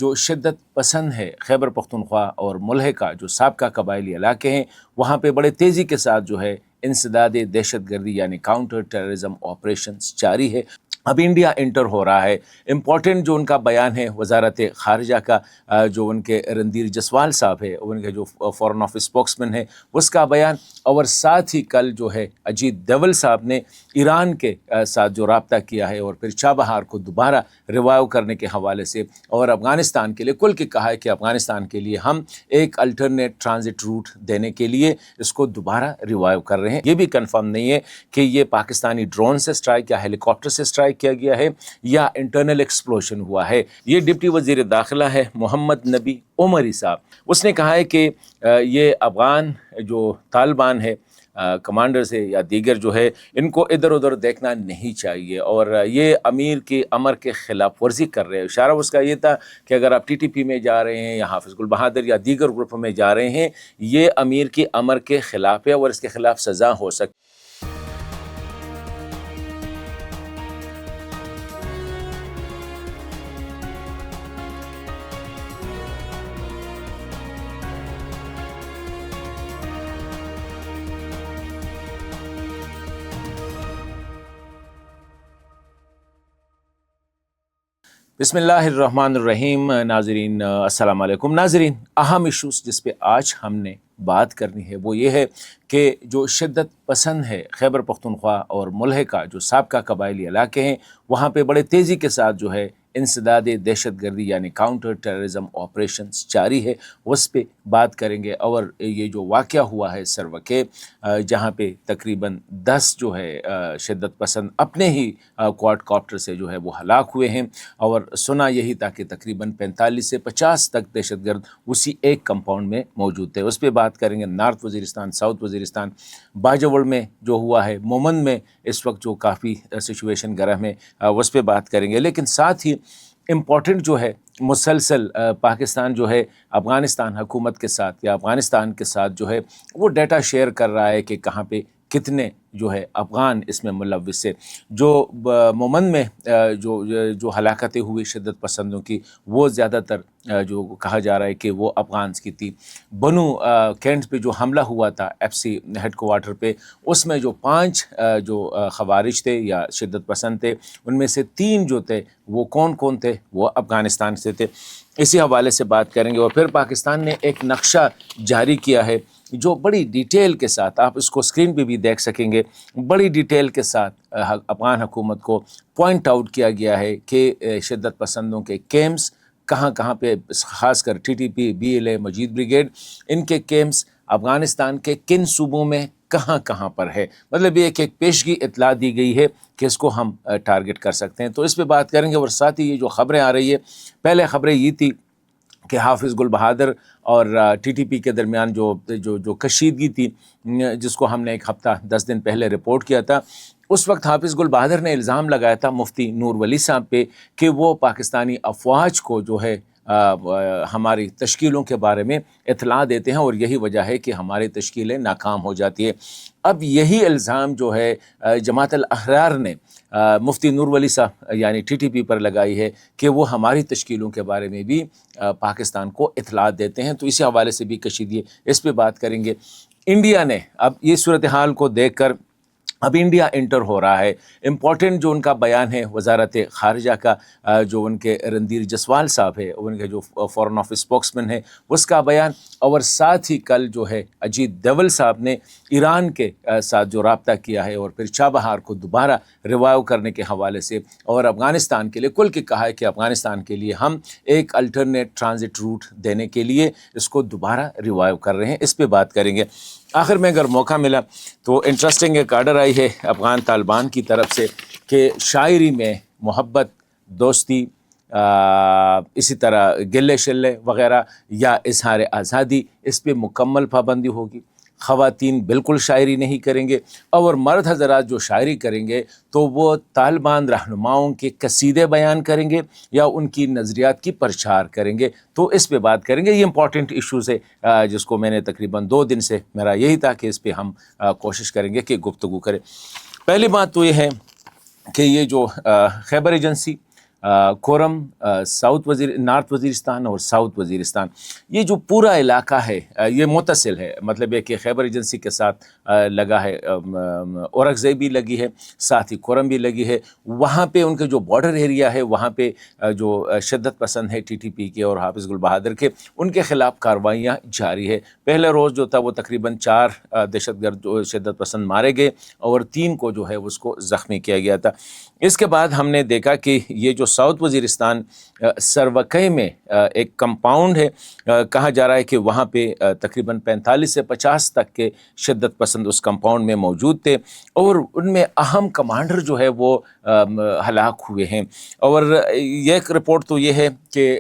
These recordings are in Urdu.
جو شدت پسند ہے خیبر پختونخوا اور ملحقہ جو سابقہ قبائلی علاقے ہیں وہاں پہ بڑے تیزی کے ساتھ جو ہے انسداد دہشت گردی یعنی کاؤنٹر ٹیررزم آپریشنز جاری ہے۔ اب انڈیا انٹر ہو رہا ہے۔ امپورٹنٹ جو ان کا بیان ہے وزارت خارجہ کا، جو ان کے رندیر جسوال صاحب ہے، ان کے جو فورن آفس اسپوکس مین ہے، اس کا بیان، اور ساتھ ہی کل جو ہے اجیت دوول صاحب نے ایران کے ساتھ جو رابطہ کیا ہے اور پھر چابہار کو دوبارہ ریوائیو کرنے کے حوالے سے، اور افغانستان کے لیے کل کے کہا ہے کہ افغانستان کے لیے ہم ایک الٹرنیٹ ٹرانزٹ روٹ دینے کے لیے اس کو دوبارہ ریوائیو کر رہے ہیں۔ یہ بھی کنفرم نہیں ہے کہ یہ پاکستانی ڈرون سے اسٹرائک یا ہیلی کاپٹر سے اسٹرائک کیا گیا ہے یا انٹرنل ایکسپلوژن ہوا ہے۔ یہ ڈپٹی وزیر داخلہ ہے محمد نبی عمری صاحب، اس نے کہا ہے کہ یہ افغان جو طالبان ہے کمانڈرز ہے یا دیگر جو ہے، ان کو ادھر ادھر دیکھنا نہیں چاہیے، اور یہ امیر کے امر کے خلاف ورزی کر رہے ہیں۔ اشارہ اس کا یہ تھا کہ اگر آپ ٹی ٹی پی میں جا رہے ہیں یا حافظ گل بہادر یا دیگر گروپ میں جا رہے ہیں، یہ امیر کے امر کے خلاف ہے اور اس کے خلاف سزا ہو سکتی۔ بسم اللہ الرحمن الرحیم۔ ناظرین السلام علیکم۔ ناظرین، اہم ایشوز جس پہ آج ہم نے بات کرنی ہے وہ یہ ہے کہ جو شدت پسند ہے خیبر پختونخوا اور ملحقہ جو سابقہ قبائلی علاقے ہیں وہاں پہ بڑے تیزی کے ساتھ جو ہے انسداد دہشت گردی یعنی کاؤنٹر ٹیررزم آپریشنز جاری ہے، اس پہ بات کریں گے۔ اور یہ جو واقعہ ہوا ہے سروکے، جہاں پہ تقریباً 10 جو ہے شدت پسند اپنے ہی کوارڈ کاپٹر سے جو ہے وہ ہلاک ہوئے ہیں، اور سنا یہی تھا کہ تقریباً 45 سے 50 تک دہشت گرد اسی ایک کمپاؤنڈ میں موجود تھے۔ اس پہ بات کریں گے۔ نارتھ وزیرستان، ساؤتھ وزیرستان، باجوڑ میں جو ہوا ہے، مومن میں اس وقت جو کافی سچویشن گرم ہے، اس پہ بات کریں گے۔ لیکن ساتھ ہی امپورٹنٹ جو ہے مسلسل پاکستان جو ہے افغانستان حکومت کے ساتھ یا افغانستان کے ساتھ جو ہے وہ ڈیٹا شیئر کر رہا ہے کہ کہاں پہ کتنے جو ہے افغان اس میں ملوث ہے۔ جو مومن میں جو ہلاکتیں ہوئی شدت پسندوں کی، وہ زیادہ تر جو کہا جا رہا ہے کہ وہ افغانز کی تھی۔ بنو کینٹ پہ جو حملہ ہوا تھا ایف سی ہیڈ کوارٹر پہ، اس میں جو 5 جو خوارج تھے یا شدت پسند تھے، ان میں سے 3 جو تھے وہ کون تھے؟ وہ افغانستان سے تھے۔ اسی حوالے سے بات کریں گے۔ اور پھر پاکستان نے ایک نقشہ جاری کیا ہے جو بڑی ڈیٹیل کے ساتھ، آپ اس کو اسکرین پہ بھی دیکھ سکیں گے، بڑی ڈیٹیل کے ساتھ افغان حکومت کو پوائنٹ آؤٹ کیا گیا ہے کہ شدت پسندوں کے کیمپس کہاں پہ، خاص کر T T P, B L A, Majeed brigade, ان کے کیمپس افغانستان کے کن صوبوں میں کہاں پر ہے۔ مطلب یہ ایک پیشگی اطلاع دی گئی ہے کہ اس کو ہم ٹارگٹ کر سکتے ہیں، تو اس پہ بات کریں گے۔ اور ساتھ ہی یہ جو خبریں آ رہی ہے، پہلے خبریں یہ تھی کہ حافظ گل بہادر اور ٹی ٹی پی کے درمیان جو کشیدگی تھی، جس کو ہم نے ایک ہفتہ 10 دن پہلے رپورٹ کیا تھا، اس وقت حافظ گل بہادر نے الزام لگایا تھا مفتی نور ولی صاحب پہ کہ وہ پاکستانی افواج کو جو ہے ہماری تشکیلوں کے بارے میں اطلاع دیتے ہیں اور یہی وجہ ہے کہ ہماری تشکیلیں ناکام ہو جاتی ہے۔ اب یہی الزام جو ہے جماعت الاحرار نے مفتی نور ولی صاحب یعنی ٹی ٹی پی پر لگائی ہے کہ وہ ہماری تشکیلوں کے بارے میں بھی پاکستان کو اطلاع دیتے ہیں، تو اسی حوالے سے بھی کشیدگی ہے، اس پہ بات کریں گے۔ انڈیا نے اب یہ صورتحال کو دیکھ کر اب انڈیا انٹر ہو رہا ہے۔ امپورٹنٹ جو ان کا بیان ہے وزارت خارجہ کا، جو ان کے رندیر جسوال صاحب ہے، ان کے جو فورن آفس اسپوکس مین ہے، اس کا بیان، اور ساتھ ہی کل جو ہے اجیت دوول صاحب نے ایران کے ساتھ جو رابطہ کیا ہے اور پھر چابہار کو دوبارہ ریوائیو کرنے کے حوالے سے، اور افغانستان کے لیے کل کے کہا ہے کہ افغانستان کے لیے ہم ایک الٹرنیٹ ٹرانزٹ روٹ دینے کے لیے اس کو دوبارہ ریوائیو کر رہے ہیں۔ اس پہ بات کریں گے۔ آخر میں اگر موقع ملا تو انٹرسٹنگ ایک آرڈر آئی ہے افغان طالبان کی طرف سے کہ شاعری میں محبت، دوستی، اسی طرح گلے شلے وغیرہ یا اظہار آزادی، اس پہ مکمل پابندی ہوگی۔ خواتین بالکل شاعری نہیں کریں گے، اور مرد حضرات جو شاعری کریں گے تو وہ طالبان رہنماؤں کے قصیدے بیان کریں گے یا ان کی نظریات کی پرچار کریں گے، تو اس پہ بات کریں گے۔ یہ امپورٹنٹ ایشوز ہے جس کو میں نے تقریباً 2 دن سے میرا یہی تھا کہ اس پہ ہم کوشش کریں گے کہ گفتگو کریں۔ پہلی بات تو یہ ہے کہ یہ جو خیبر ایجنسی کورم، نارتھ وزیرستان اور ساؤتھ وزیرستان، یہ جو پورا علاقہ ہے یہ متصل ہے، مطلب ہے کہ خیبر ایجنسی کے ساتھ لگا ہے، اورکزئی بھی لگی ہے، ساتھ ہی کورم بھی لگی ہے۔ وہاں پہ ان کے جو بارڈر ایریا ہے وہاں پہ جو شدت پسند ہے TTP کے اور حافظ گل بہادر کے، ان کے خلاف کارروائیاں جاری ہے۔ پہلے روز جو تھا وہ تقریباً 4 دہشت گرد شدت پسند مارے گئے اور 3 کو جو ہے اس کو زخمی کیا گیا تھا۔ اس کے بعد ہم نے دیکھا کہ یہ جو ساؤتھ وزیرستان سروکئی میں ایک کمپاؤنڈ ہے، کہا جا رہا ہے کہ وہاں پہ تقریباً 45 سے 50 تک کے شدت پسند اس کمپاؤنڈ میں موجود تھے، اور ان میں اہم کمانڈر جو ہے وہ ہلاک ہوئے ہیں۔ اور ایک رپورٹ تو یہ ہے کہ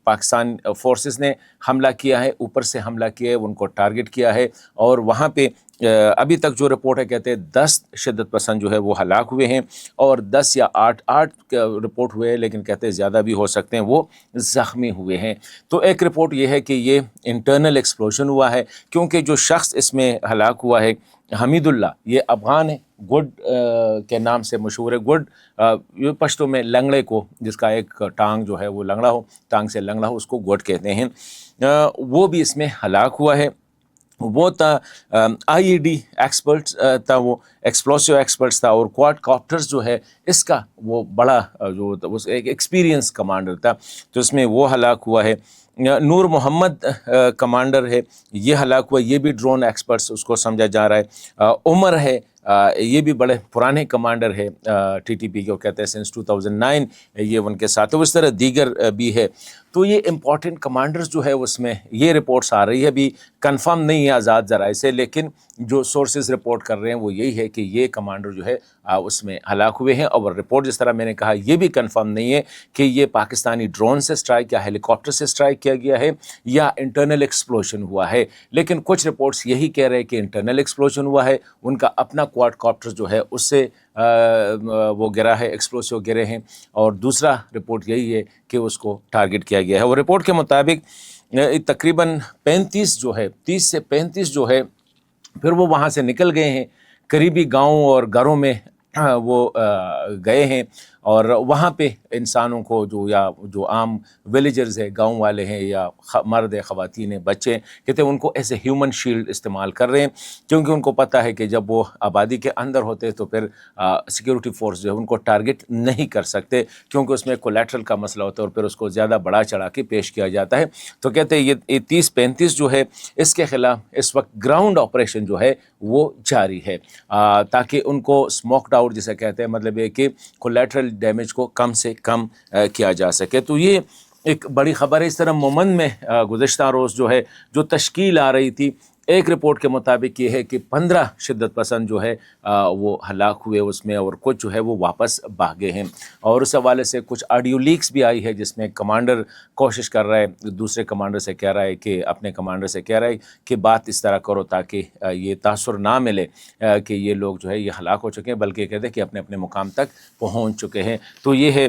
پاکستان فورسز نے حملہ کیا ہے، اوپر سے حملہ کیا ہے، ان کو ٹارگٹ کیا ہے، اور وہاں پہ ابھی تک جو رپورٹ ہے کہتے ہیں 10 شدت پسند جو ہے وہ ہلاک ہوئے ہیں، اور 10 یا 8 رپورٹ ہوئے ہیں، لیکن کہتے ہیں زیادہ بھی ہو سکتے ہیں، وہ زخمی ہوئے ہیں۔ تو ایک رپورٹ یہ ہے کہ یہ انٹرنل ایکسپلوژن ہوا ہے، کیونکہ جو شخص اس میں ہلاک ہوا ہے حمید اللہ، یہ افغان ہے، گڈ کے نام سے مشہور ہے۔ گڈ یہ پشتو میں لنگڑے کو، جس کا ایک ٹانگ جو ہے وہ لنگڑا ہو، ٹانگ سے لنگڑا ہو، اس کو گڈ کہتے ہیں، وہ بھی اس میں ہلاک ہوا ہے۔ وہ تھا IED ایکسپرٹس تھا، وہ ایکسپلوسیو ایکسپرٹس تھا، اور کواد کاپٹرز جو ہے اس کا وہ بڑا جو ایک ایکسپیرینس کمانڈر تھا، تو اس میں وہ ہلاک ہوا ہے۔ نور محمد کمانڈر ہے، یہ ہلاک ہوا، یہ بھی ڈرون ایکسپرٹس اس کو سمجھا جا رہا ہے۔ عمر ہے، یہ بھی بڑے پرانے کمانڈر ہے TTP کو کہتے ہیں، سنس 2009 یہ ان کے ساتھ، تو اس طرح دیگر بھی ہے۔ تو یہ امپورٹنٹ کمانڈرز جو ہے اس میں یہ رپورٹس آ رہی ہے، ابھی کنفرم نہیں ہے آزاد ذرائع سے، لیکن جو سورسز رپورٹ کر رہے ہیں وہ یہی ہے کہ یہ کمانڈر جو ہے اس میں ہلاک ہوئے ہیں۔ اور رپورٹ جس طرح میں نے کہا یہ بھی کنفرم نہیں ہے کہ یہ پاکستانی ڈرون سے اسٹرائک یا ہیلی کاپٹر سے اسٹرائک کیا گیا ہے یا انٹرنل ایکسپلوژن ہوا ہے، لیکن کچھ رپورٹس یہی کہہ رہے ہیں کہ انٹرنل ایکسپلوژن ہوا ہے، ان کا اپنا کواد کاپٹر جو ہے اس سے وہ گرا ہے، ایکسپلوسیو گرے ہیں، اور دوسرا رپورٹ یہی ہے کہ اس کو ٹارگٹ کیا گیا ہے۔ اور رپورٹ کے مطابق تقریباً 35 جو ہے 30 سے 35 جو ہے پھر وہ وہاں سے نکل گئے ہیں، قریبی گاؤں اور گھروں میں وہ گئے ہیں، اور وہاں پہ انسانوں کو جو عام ویلیجرز ہیں، گاؤں والے ہیں، یا مرد خواتین بچے کہتے ہیں، ان کو ایسے ہیومن شیلڈ استعمال کر رہے ہیں، کیونکہ ان کو پتہ ہے کہ جب وہ آبادی کے اندر ہوتے تو پھر سیکیورٹی فورس جو ہے ان کو ٹارگٹ نہیں کر سکتے، کیونکہ اس میں کولیٹرل کا مسئلہ ہوتا ہے اور پھر اس کو زیادہ بڑا چڑھا کے پیش کیا جاتا ہے۔ تو کہتے ہیں یہ 30-35 جو ہے اس کے خلاف اس وقت گراؤنڈ آپریشن جو ہے وہ جاری ہے، تاکہ ان کو اسموکڈ آؤٹ جسے کہتے ہیں، مطلب ہے کہ کولیٹرل ڈیمیج کو کم سے کم کیا جا سکے۔ تو یہ ایک بڑی خبر ہے۔ اس طرح مومن میں گزشتہ روز جو ہے جو تشکیل آ رہی تھی، ایک رپورٹ کے مطابق یہ ہے کہ 15 شدت پسند جو ہے وہ ہلاک ہوئے اس میں، اور کچھ جو ہے وہ واپس بھاگے ہیں، اور اس حوالے سے کچھ آڈیو لیکس بھی آئی ہے جس میں کمانڈر کوشش کر رہا ہے، دوسرے کمانڈر سے کہہ رہا ہے کہ اپنے کمانڈر سے کہہ رہا ہے کہ بات اس طرح کرو تاکہ یہ تاثر نہ ملے کہ یہ لوگ جو ہے یہ ہلاک ہو چکے ہیں، بلکہ کہتے ہیں کہ اپنے اپنے مقام تک پہنچ چکے ہیں۔ تو یہ ہے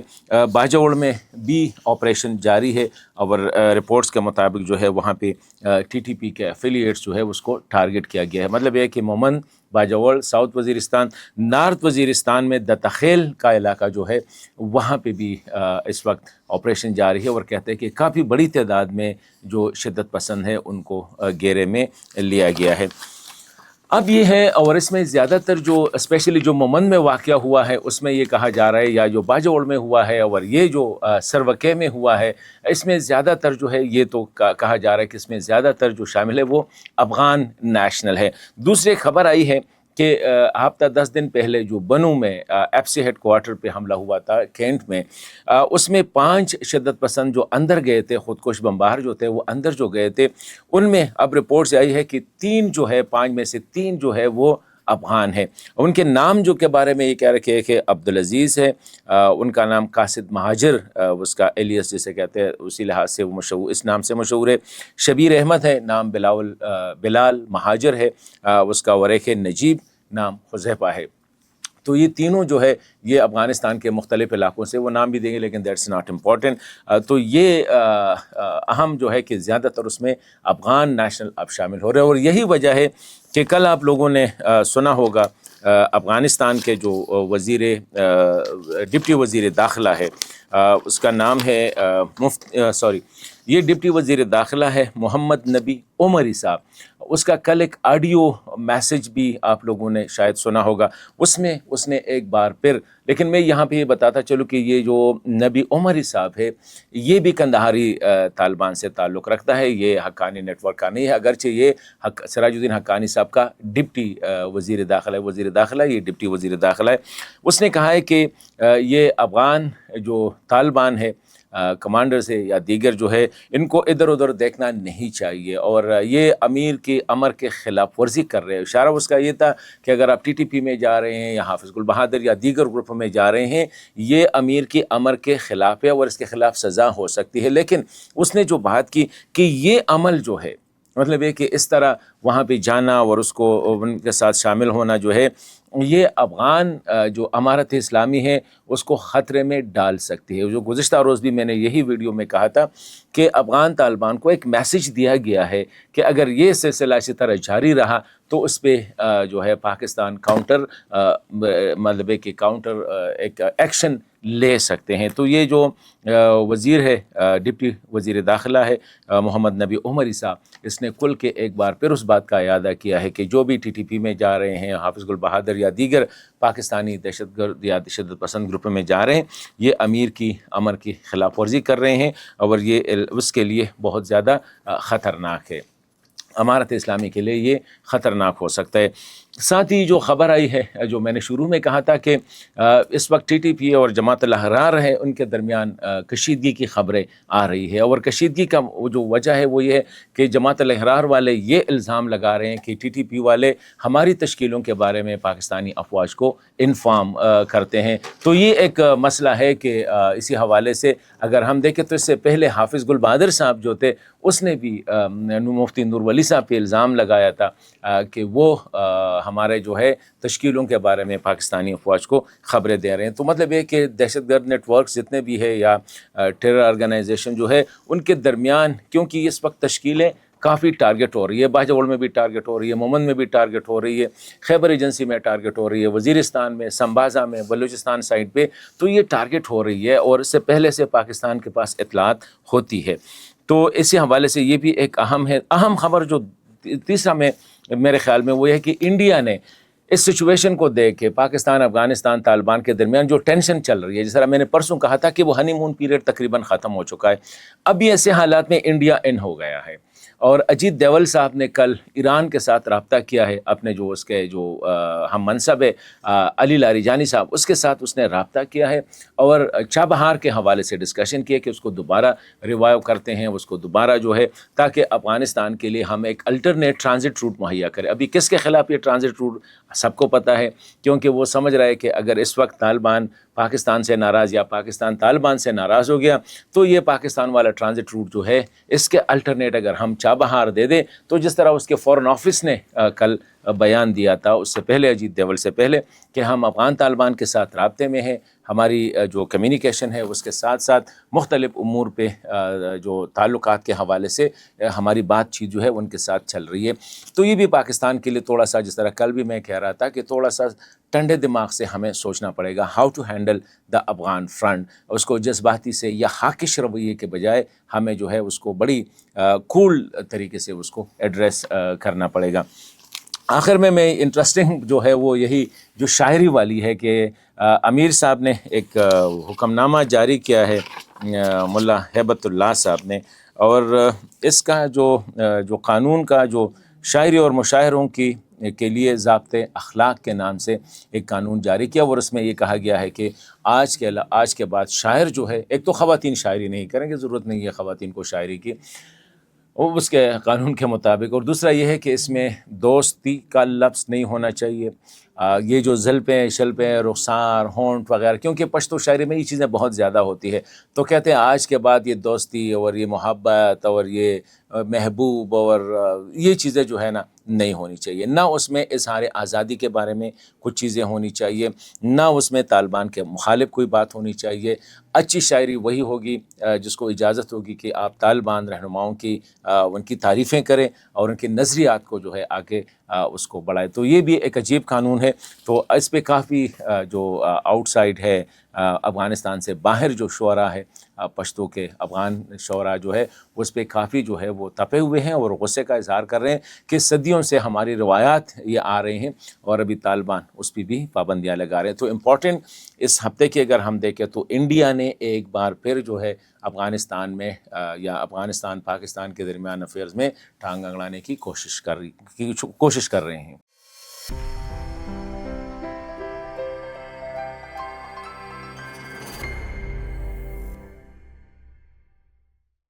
باجوڑ میں بھی آپریشن جاری ہے، اور رپورٹس کے مطابق جو ہے وہاں پہ TTP کے ایفیلیٹس جو ہے اس کو ٹارگٹ کیا گیا ہے۔ مطلب یہ ہے کہ مومن، باجوڑ، ساؤتھ وزیرستان، نارتھ وزیرستان میں دتخیل کا علاقہ جو ہے وہاں پہ بھی اس وقت آپریشن جاری ہے، اور کہتے ہیں کہ کافی بڑی تعداد میں جو شدت پسند ہے ان کو گھیرے میں لیا گیا ہے۔ اب یہ ہے، اور اس میں زیادہ تر جو اسپیشلی جو مومن میں واقعہ ہوا ہے اس میں یہ کہا جا رہا ہے، یا جو باجوڑ میں ہوا ہے اور یہ جو سروکے میں ہوا ہے، اس میں زیادہ تر جو ہے یہ تو کہا جا رہا ہے کہ اس میں زیادہ تر جو شامل ہے وہ افغان نیشنل ہے۔ دوسری خبر آئی ہے کہ ہفتہ 10 دن پہلے جو بنو میں FC ہیڈ کوارٹر پہ حملہ ہوا تھا کینٹ میں، اس میں 5 شدت پسند جو اندر گئے تھے، خودکش بمبار جو تھے وہ اندر جو گئے تھے، ان میں اب رپورٹس آئی ہے کہ 3 جو ہے 5 میں سے 3 جو ہے وہ افغان ہے۔ ان کے نام جو کے بارے میں یہ کہہ رکھے کہ عبدالعزیز ہے، ان کا نام قاصد مہاجر، اس کا ایلیس جسے کہتے ہیں اسی لحاظ سے وہ مشہور، اس نام سے مشہور ہے۔ شبیر احمد ہے، نام بلال مہاجر ہے اس کا، اور ایک ہے نجیب، نام حذیفہ ہے۔ تو یہ تینوں جو ہے یہ افغانستان کے مختلف علاقوں سے، وہ نام بھی دیں گے لیکن دیٹس ناٹ امپورٹنٹ۔ تو یہ اہم جو ہے کہ زیادہ تر اس میں افغان نیشنل اب شامل ہو رہے ہیں، اور یہی وجہ ہے کہ کل آپ لوگوں نے سنا ہوگا افغانستان کے جو ڈپٹی وزیر داخلہ ہے، اس کا نام ہے یہ ڈپٹی وزیر داخلہ ہے محمد نبی عمری صاحب. اس کا کل ایک آڈیو میسج بھی آپ لوگوں نے شاید سنا ہوگا. اس میں اس نے ایک بار پھر، لیکن میں یہاں پہ یہ بتاتا چلوں کہ یہ جو نبی عمری صاحب ہے یہ بھی قندھاری طالبان سے تعلق رکھتا ہے، یہ حقانی نیٹ ورک کا نہیں ہے، اگرچہ یہ سراج الدین حقانی صاحب کا ڈپٹی وزیر داخلہ یہ ڈپٹی وزیر داخلہ ہے. اس نے کہا ہے کہ یہ افغان جو طالبان ہے کمانڈرز ہے یا دیگر جو ہے، ان کو ادھر ادھر دیکھنا نہیں چاہیے، اور یہ امیر کے امر کے خلاف ورزی کر رہے ہیں. اشارہ اس کا یہ تھا کہ اگر آپ ٹی ٹی پی میں جا رہے ہیں یا حافظ گل بہادر یا دیگر گروپ میں جا رہے ہیں، یہ امیر کے امر کے خلاف ہے اور اس کے خلاف سزا ہو سکتی ہے. لیکن اس نے جو بات کی کہ یہ عمل جو ہے، مطلب ہے کہ اس طرح وہاں پہ جانا اور اس کو ان کے ساتھ شامل ہونا جو ہے، یہ افغان جو امارت اسلامی ہے اس کو خطرے میں ڈال سکتی ہے. جو گزشتہ روز بھی میں نے یہی ویڈیو میں کہا تھا کہ افغان طالبان کو ایک میسج دیا گیا ہے کہ اگر یہ سلسلہ اسی طرح جاری رہا تو اس پہ جو ہے پاکستان کاؤنٹر مطلب ہے کہ کاؤنٹر ایک ایکشن لے سکتے ہیں. تو یہ جو وزیر ہے ڈپٹی وزیر داخلہ ہے محمد نبی عمری صاحب، اس نے کل کے ایک بار پھر اس بات کا اعادہ کیا ہے کہ جو بھی ٹی ٹی پی میں جا رہے ہیں، حافظ گل بہادر یا دیگر پاکستانی دہشت گرد یا شدت پسند گروپ میں جا رہے ہیں، یہ امیر کی امر کی خلاف ورزی کر رہے ہیں اور یہ اس کے لیے بہت زیادہ خطرناک ہے. امارت اسلامی کے لیے یہ خطرناک ہو سکتا ہے. ساتھ ہی جو خبر آئی ہے، جو میں نے شروع میں کہا تھا کہ اس وقت ٹی ٹی پی اور جماعت الاحرار ہے، ان کے درمیان کشیدگی کی خبریں آ رہی ہے. اور کشیدگی کا جو وجہ ہے وہ یہ ہے کہ جماعت الاحرار والے یہ الزام لگا رہے ہیں کہ ٹی ٹی پی والے ہماری تشکیلوں کے بارے میں پاکستانی افواج کو انفارم کرتے ہیں. تو یہ ایک مسئلہ ہے کہ اسی حوالے سے اگر ہم دیکھیں تو اس سے پہلے حافظ گل بہادر صاحب جو تھے، اس نے بھی مفتی نور ولی صاحب پہ الزام لگایا تھا کہ وہ ہمارے جو ہے تشکیلوں کے بارے میں پاکستانی افواج کو خبریں دے رہے ہیں. تو مطلب یہ کہ دہشت گرد نیٹ ورکس جتنے بھی ہے یا ٹیرر آرگنائزیشن جو ہے، ان کے درمیان کیونکہ اس وقت تشکیلیں کافی ٹارگٹ ہو رہی ہے، باجوڑ میں بھی ٹارگٹ ہو رہی ہے، مومن میں بھی ٹارگٹ ہو رہی ہے، خیبر ایجنسی میں ٹارگٹ ہو رہی ہے، وزیرستان میں، سمبازا میں، بلوچستان سائڈ پہ، تو یہ ٹارگٹ ہو رہی ہے اور اس سے پہلے سے پاکستان کے پاس اطلاعات ہوتی ہے. تو اسی حوالے سے یہ بھی ایک اہم خبر جو تیسرا میں میرے خیال میں وہ یہ ہے کہ انڈیا نے اس سچویشن کو دیکھ کے پاکستان افغانستان طالبان کے درمیان جو ٹینشن چل رہی ہے، جس طرح میں نے پرسوں کہا تھا کہ وہ ہنی مون پیریڈ تقریباً ختم ہو چکا ہے، اب یہ ایسے حالات میں انڈیا ان ہو گیا ہے. اور اجیت ڈوال صاحب نے کل ایران کے ساتھ رابطہ کیا ہے، اپنے جو اس کے جو ہم منصب ہے علی لاریجانی صاحب، اس کے ساتھ اس نے رابطہ کیا ہے اور چابہار کے حوالے سے ڈسکشن کیا کہ اس کو دوبارہ ریوائیو کرتے ہیں، اس کو دوبارہ جو ہے تاکہ افغانستان کے لیے ہم ایک الٹرنیٹ ٹرانزٹ روٹ مہیا کریں. ابھی کس کے خلاف یہ ٹرانزٹ روٹ سب کو پتہ ہے، کیونکہ وہ سمجھ رہے کہ اگر اس وقت طالبان پاکستان سے ناراض یا پاکستان طالبان سے ناراض ہو گیا تو یہ پاکستان والا ٹرانزٹ روٹ جو ہے اس کے الٹرنیٹ اگر ہم چابہار دے دیں، تو جس طرح اس کے فورن آفس نے کل بیان دیا تھا اس سے پہلے، اجیت ڈوال سے پہلے، کہ ہم افغان طالبان کے ساتھ رابطے میں ہیں، ہماری جو کمیونیکیشن ہے اس کے ساتھ ساتھ مختلف امور پہ جو تعلقات کے حوالے سے ہماری بات چیت جو ہے ان کے ساتھ چل رہی ہے. تو یہ بھی پاکستان کے لیے تھوڑا سا، جس طرح کل بھی میں کہہ رہا تھا کہ تھوڑا سا ٹھنڈے دماغ سے ہمیں سوچنا پڑے گا how to handle the Afghan front. اس کو جذباتی سے یا حاکش رویے کے بجائے ہمیں جو ہے اس کو بڑی کول طریقے سے اس کو ایڈریس کرنا پڑے گا. آخر میں انٹرسٹنگ جو ہے وہ یہی جو شاعری والی ہے کہ امیر صاحب نے ایک حکم نامہ جاری کیا ہے ملا ہیبت اللہ صاحب نے، اور اس کا جو قانون کا جو شاعری اور مشاعروں کے لیے ضابطے اخلاق کے نام سے ایک قانون جاری کیا، اور اس میں یہ کہا گیا ہے کہ آج کے بعد شاعر جو ہے، ایک تو خواتین شاعری نہیں کریں گے، ضرورت نہیں ہے خواتین کو شاعری کی اس کے قانون کے مطابق، اور دوسرا یہ ہے کہ اس میں دوستی کا لفظ نہیں ہونا چاہیے. یہ جو زلپیں شلپیں رخسار ہونٹ وغیرہ، کیونکہ پشتو شاعری میں یہ چیزیں بہت زیادہ ہوتی ہے، تو کہتے ہیں آج کے بعد یہ دوستی اور یہ محبت اور یہ محبوب اور یہ چیزیں جو ہے نا نہیں ہونی چاہیے، نہ اس میں اظہار آزادی کے بارے میں کچھ چیزیں ہونی چاہیے، نہ اس میں طالبان کے مخالف کوئی بات ہونی چاہیے۔ اچھی شاعری وہی ہوگی جس کو اجازت ہوگی کہ آپ طالبان رہنماؤں کی ان کی تعریفیں کریں اور ان کے نظریات کو جو ہے آگے اس کو بڑھائے۔ تو یہ بھی ایک عجیب قانون ہے، تو اس پہ کافی جو آؤٹ سائڈ ہے افغانستان سے باہر جو شعراء ہے پشتو کے افغان شعراء جو ہے اس پہ کافی جو ہے وہ تپے ہوئے ہیں اور غصے کا اظہار کر رہے ہیں کہ صدیوں سے ہماری روایات یہ آ رہے ہیں اور ابھی طالبان اس پہ بھی پابندیاں لگا رہے ہیں۔ تو امپورٹنٹ اس ہفتے کی اگر ہم دیکھیں تو انڈیا نے ایک بار پھر جو ہے افغانستان میں یا افغانستان پاکستان کے درمیان افیئرز میں ٹانگ اگڑانے کی کوشش کر رہے ہیں۔